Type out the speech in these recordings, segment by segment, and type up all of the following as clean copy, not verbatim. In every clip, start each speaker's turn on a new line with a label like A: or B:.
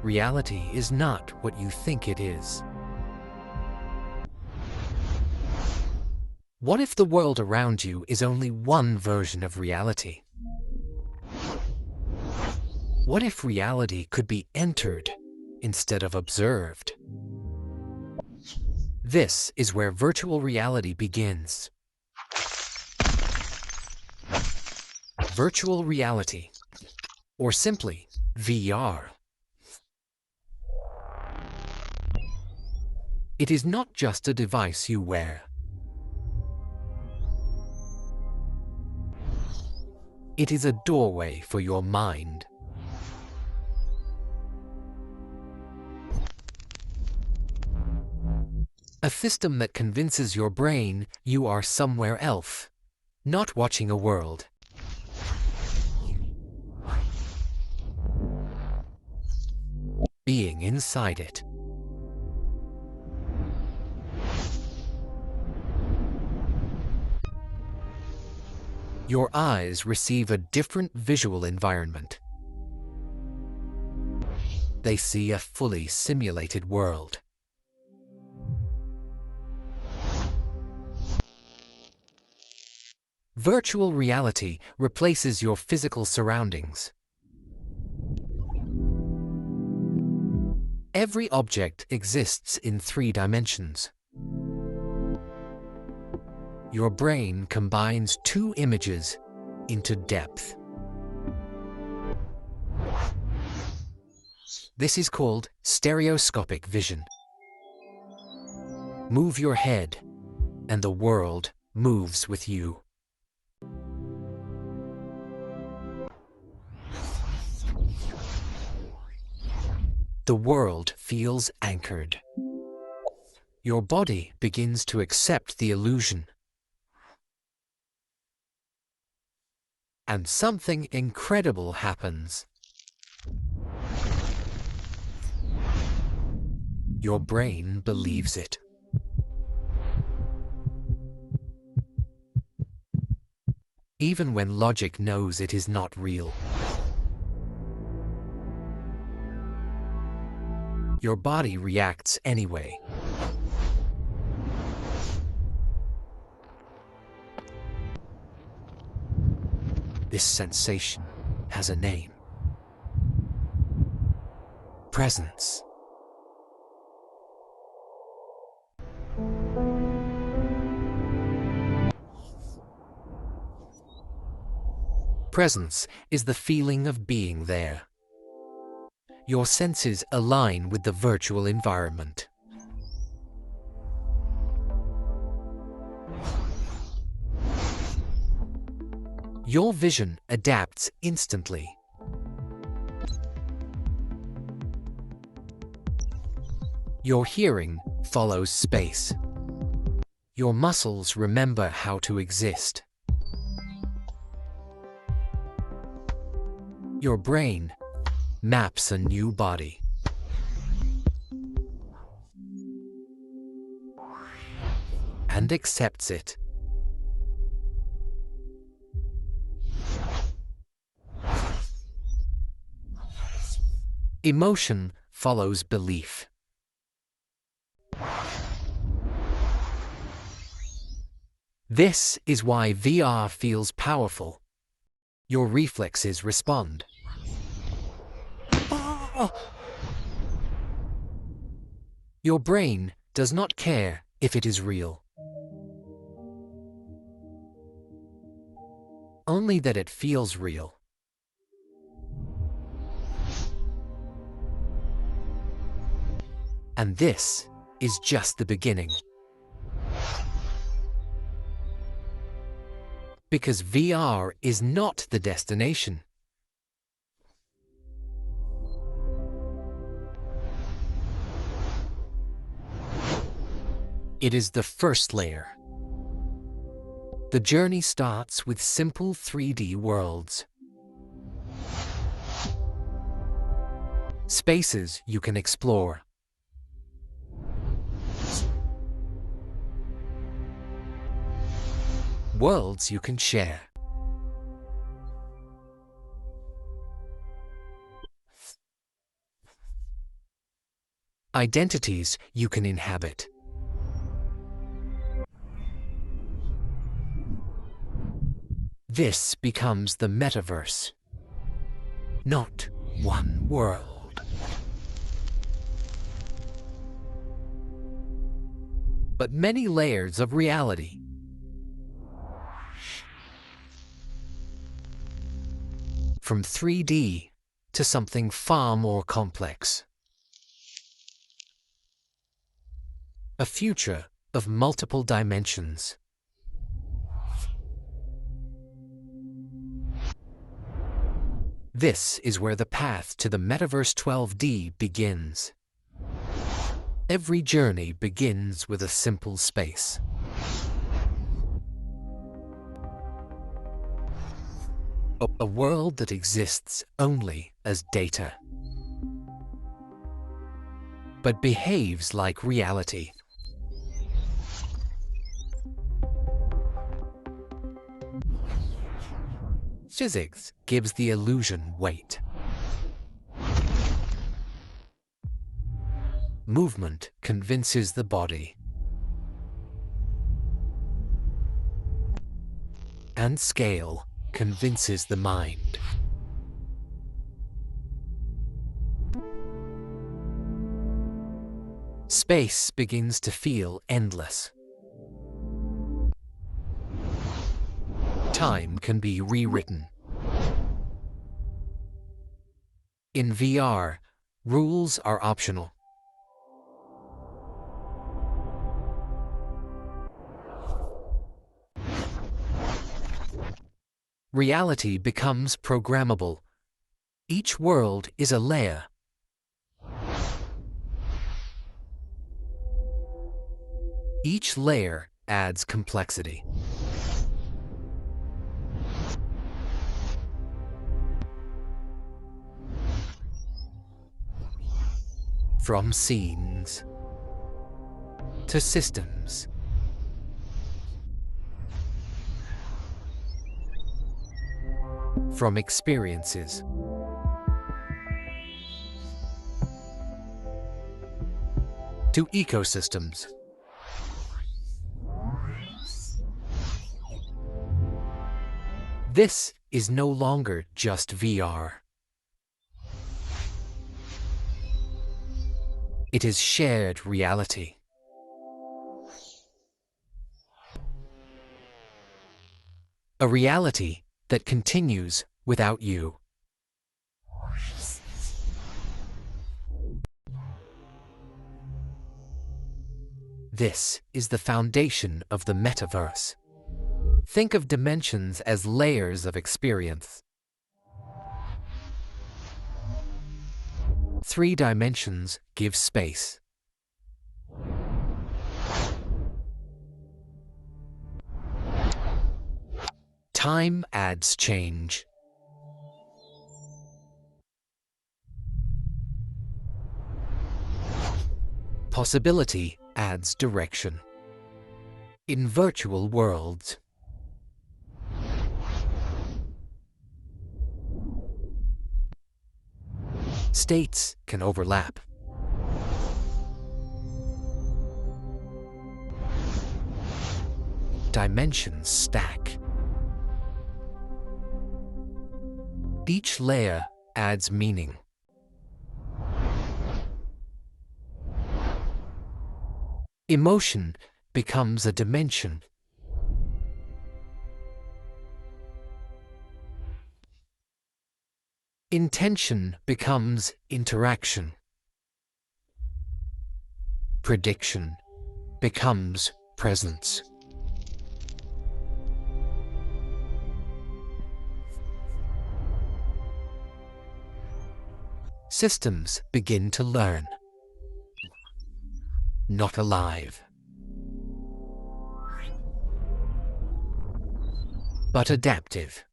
A: Reality is not what you think it is. What if the world around you is only one version of reality? What if reality could be entered instead of observed? This is where virtual reality begins. Virtual reality, or simply VR. It is not just a device you wear. It is a doorway for your mind. A system that convinces your brain you are somewhere else, not watching a world. Being inside it. Your eyes receive a different visual environment. They see a fully simulated world. Virtual reality replaces your physical surroundings. Every object exists in 3 dimensions. Your brain combines 2 images into depth. This is called stereoscopic vision. Move your head, and the world moves with you. The world feels anchored. Your body begins to accept the illusion. And something incredible happens. Your brain believes it. Even when logic knows it is not real. Your body reacts anyway. This sensation has a name. Presence. Presence is the feeling of being there. Your senses align with the virtual environment. Your vision adapts instantly. Your hearing follows space. Your muscles remember how to exist. Your brain maps a new body. And accepts it. Emotion follows belief. This is why VR feels powerful. Your reflexes respond. Your brain does not care if it is real. Only that it feels real. And this is just the beginning. Because VR is not the destination. It is the first layer. The journey starts with simple 3D worlds. Spaces you can explore. Worlds you can share. identities you can inhabit. This becomes the metaverse. Not one world, but many layers of reality. From 3D to something far more complex. A future of multiple dimensions. This is where the path to the METAVERSE 12D begins. Every journey begins with a simple space. A world that exists only as data, but behaves like reality. Physics gives the illusion weight. Movement convinces the body. And scale convinces the mind. Space begins to feel endless. Time can be rewritten. In VR, rules are optional. Reality becomes programmable. Each world is a layer. Each layer adds complexity. From scenes to systems, from experiences to ecosystems. This is no longer just VR. It is shared reality. A reality that continues without you. This is the foundation of the metaverse. Think of dimensions as layers of experience. 3 dimensions give space. Time adds change. Possibility adds direction. In virtual worlds, states can overlap. Dimensions stack. Each layer adds meaning. Emotion becomes a dimension. Intention becomes interaction. Prediction becomes presence. Systems begin to learn. Not alive, but adaptive.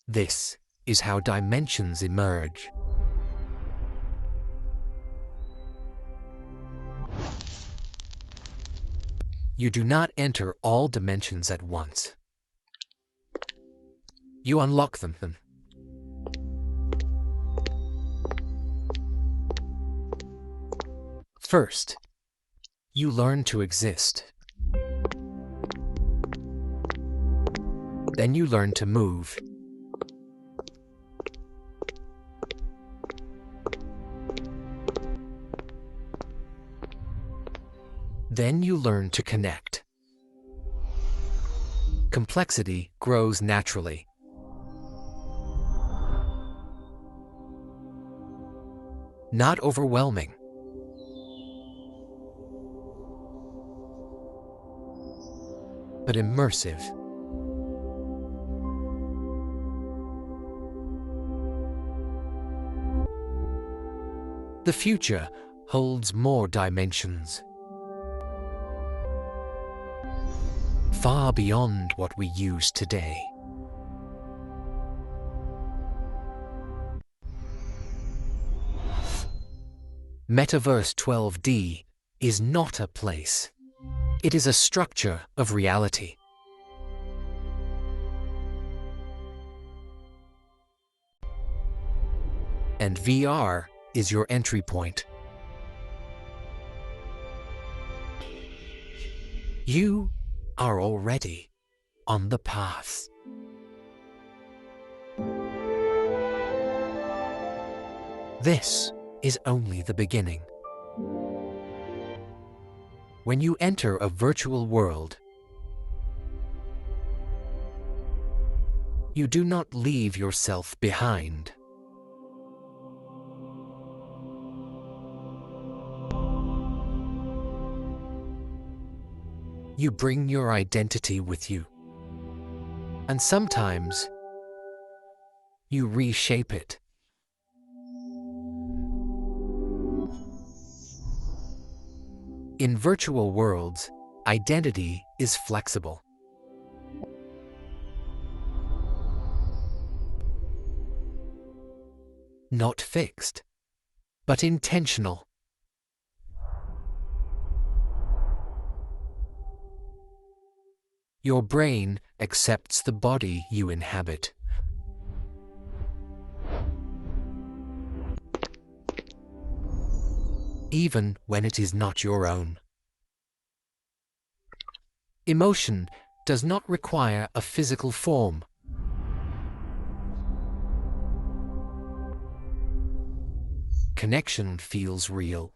A: This is how dimensions emerge. You do not enter all dimensions at once. You unlock them. First, you learn to exist. Then you learn to move. Then you learn to connect. Complexity grows naturally. Not overwhelming. But immersive. The future holds more dimensions, far beyond what we use today. METAVERSE 12D is not a place. It is a structure of reality. And VR is your entry point. You are already on the path. This is only the beginning. When you enter a virtual world, you do not leave yourself behind. You bring your identity with you, and sometimes you reshape it. In virtual worlds, identity is flexible. Not fixed, but intentional. Your brain accepts the body you inhabit. Even when it is not your own. Emotion does not require a physical form. Connection feels real.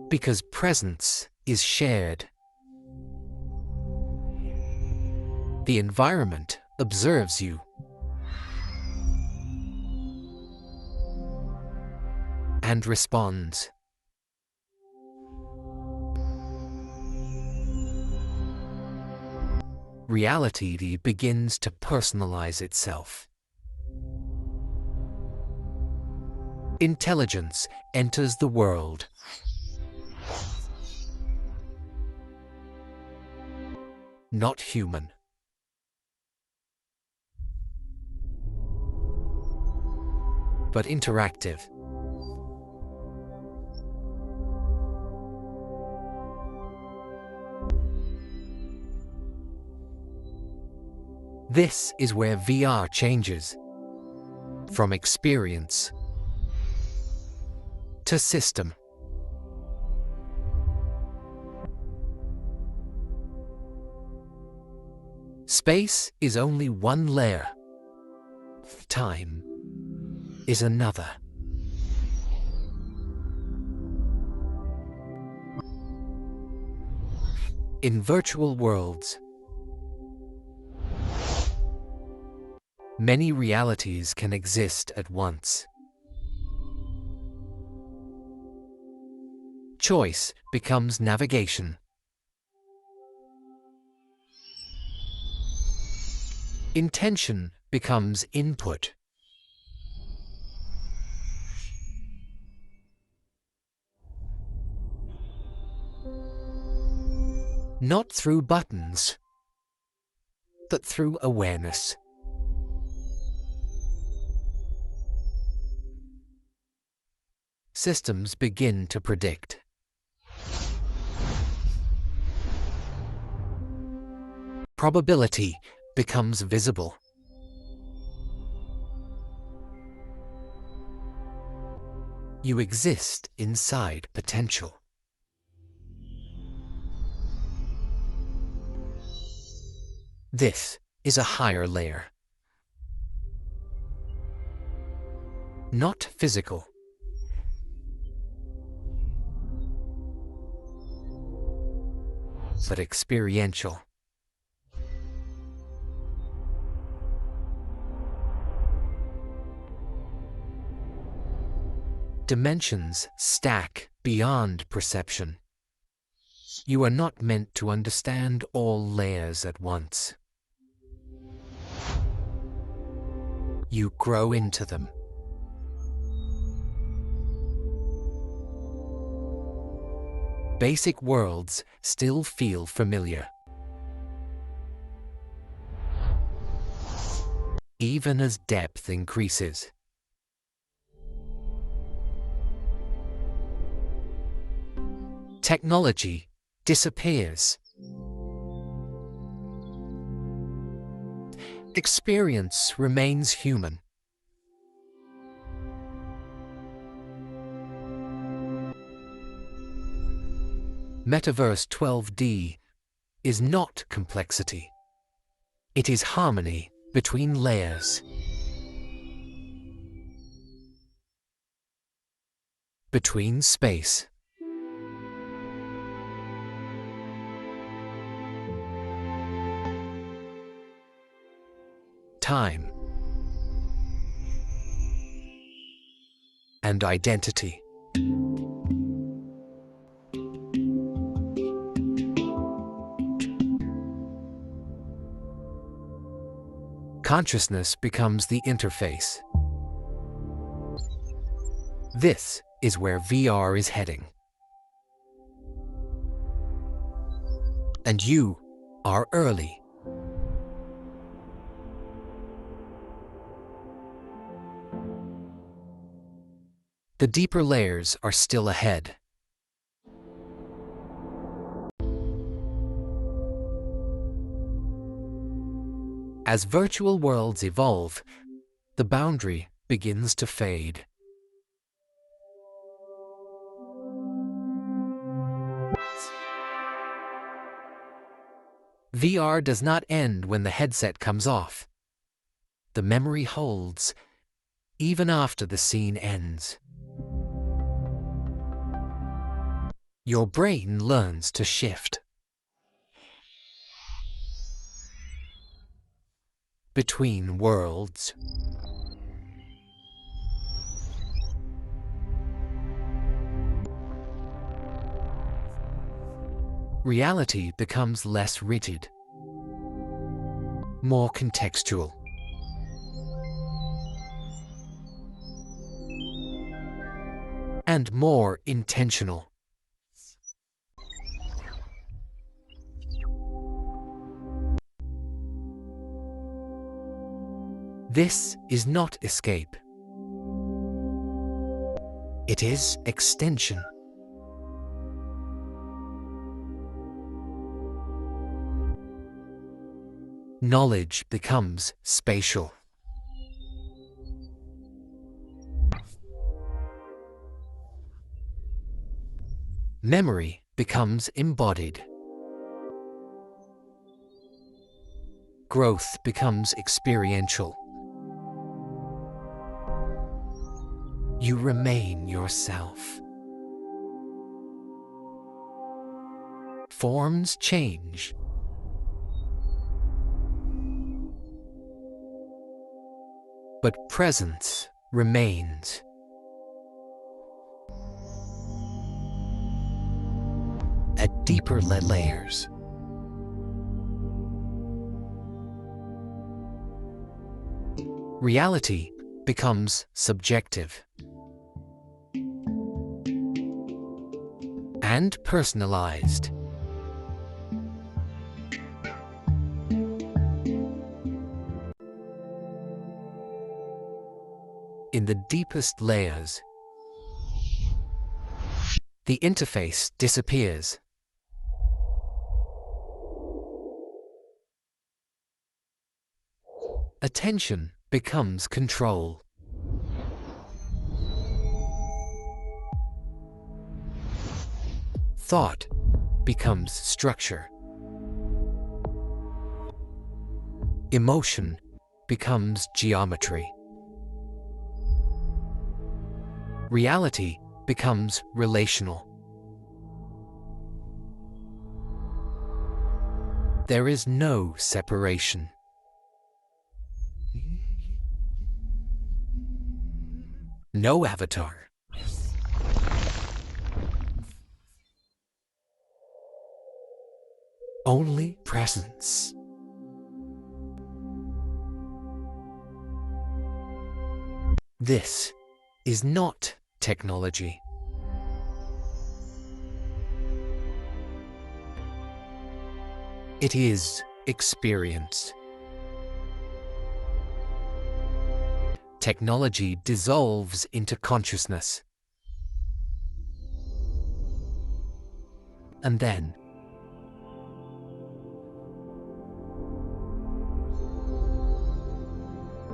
A: Because presence is shared. The environment observes you. And responds. Reality begins to personalize itself. Intelligence enters the world. Not human. But interactive. This is where VR changes from experience to system. Space is only one layer. Time is another. In virtual worlds, many realities can exist at once. Choice becomes navigation. Intention becomes input. Not through buttons, but through awareness. Systems begin to predict. Probability becomes visible. You exist inside potential. This is a higher layer. Not physical. But experiential. Dimensions stack beyond perception. You are not meant to understand all layers at once. You grow into them. Basic worlds still feel familiar. Even as depth increases. Technology disappears. Experience remains human. METAVERSE 12D is not complexity. It is harmony between layers. Between space. Time. And identity. Consciousness becomes the interface. This is where VR is heading. And you are early. The deeper layers are still ahead. As virtual worlds evolve, the boundary begins to fade. VR does not end when the headset comes off. The memory holds, even after the scene ends. Your brain learns to shift. Between worlds. Reality becomes less rigid, more contextual. And more intentional. This is not escape. It is extension. Knowledge becomes spatial. Memory becomes embodied. Growth becomes experiential. You remain yourself. Forms change. But presence remains. At deeper layers. Reality becomes subjective. And personalized. In the deepest layers, the interface disappears. Attention becomes control. Thought becomes structure. Emotion becomes geometry. Reality becomes relational. There is no separation. No avatar. Only presence. This is not technology. It is experience. Technology dissolves into consciousness. And then,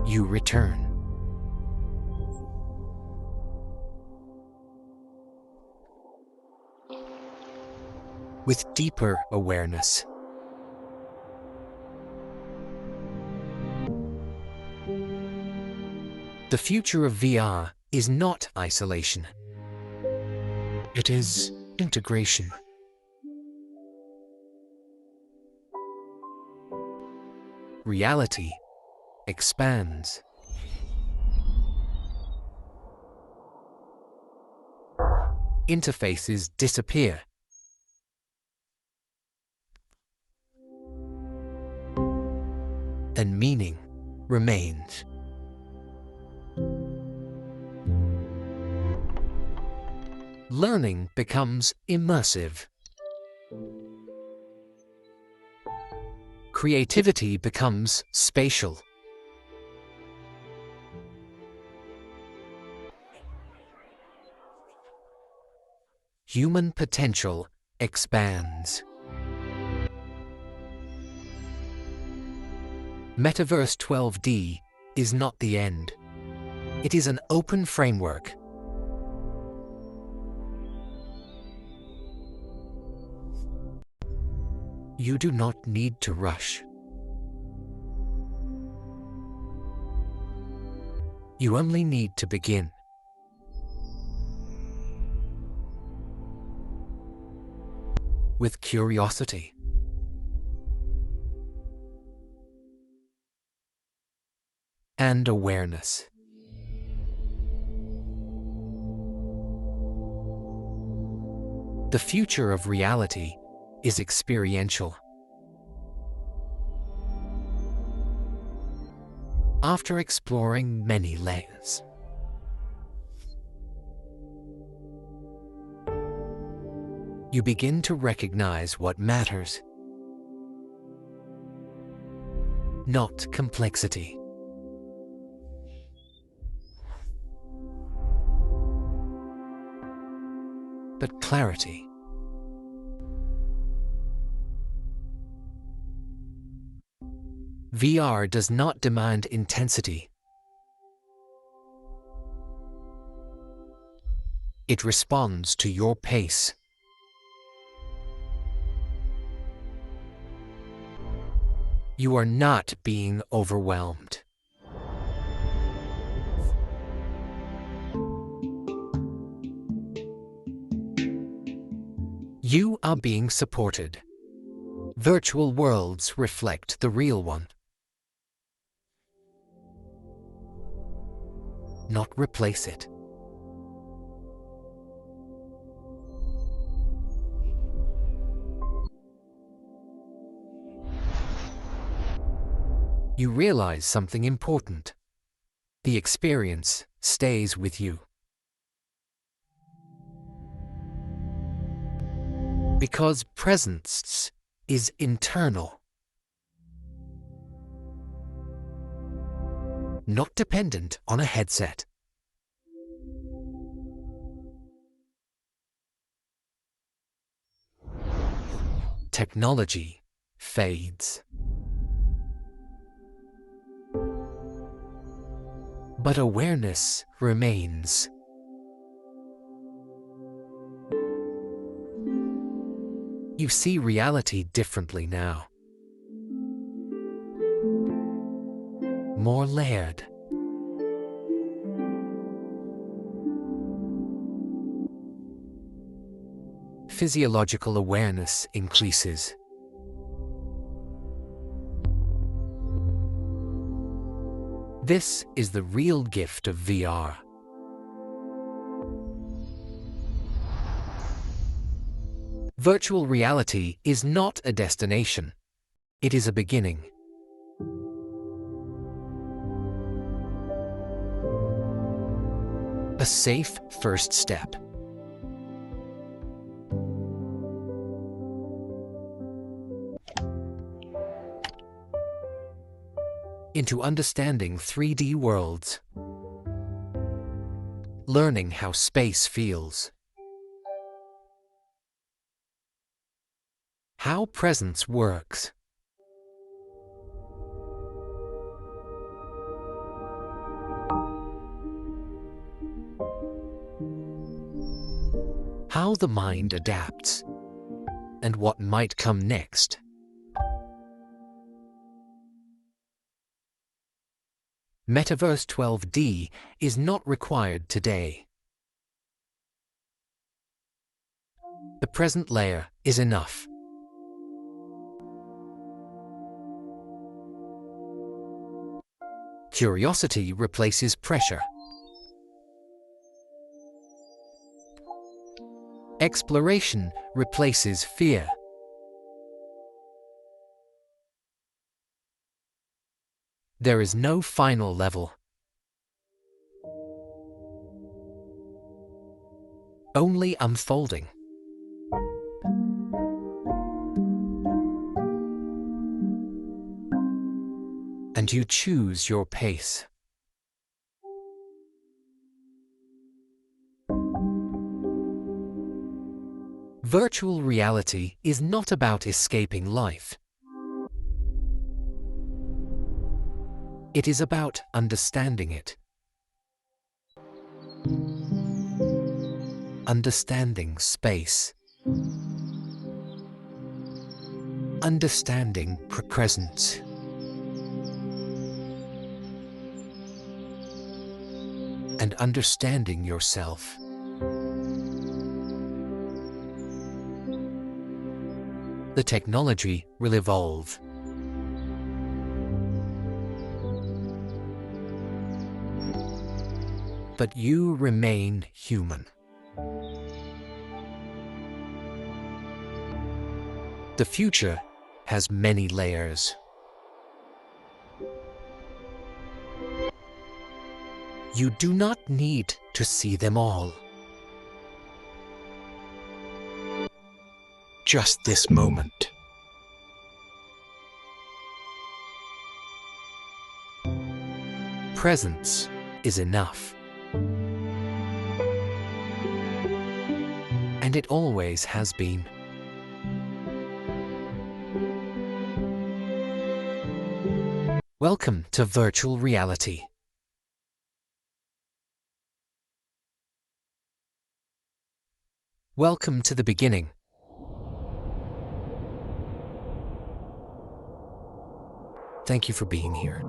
A: you return. With deeper awareness. The future of VR is not isolation. It is integration. Reality expands. Interfaces disappear. And meaning remains. Learning becomes immersive. Creativity becomes spatial. Human potential expands. METAVERSE 12D is not the end. It is an open framework. You do not need to rush. You only need to begin. With curiosity. And awareness. The future of reality is experiential. After exploring many layers, you begin to recognize what matters. Not complexity. But clarity. VR does not demand intensity. It responds to your pace. You are not being overwhelmed. You are being supported. Virtual worlds reflect the real one. Not replace it. You realize something important. The experience stays with you. Because presence is internal. Not dependent on a headset. Technology fades. But awareness remains. You see reality differently now. More layered. Physiological awareness increases. This is the real gift of VR. Virtual reality is not a destination. It is a beginning. A safe first step. Into understanding 3D worlds. Learning how space feels. How presence works. How the mind adapts. And what might come next. METAVERSE 12D is not required today. The present layer is enough. Curiosity replaces pressure. Exploration replaces fear. There is no final level. Only unfolding. And you choose your pace. Virtual reality is not about escaping life. It is about understanding it. Understanding space. Understanding presence. And understanding yourself. The technology will evolve. But you remain human. The future has many layers. You do not need to see them all. Just this moment. Presence is enough. And it always has been. Welcome to virtual reality. Welcome to the beginning. Thank you for being here.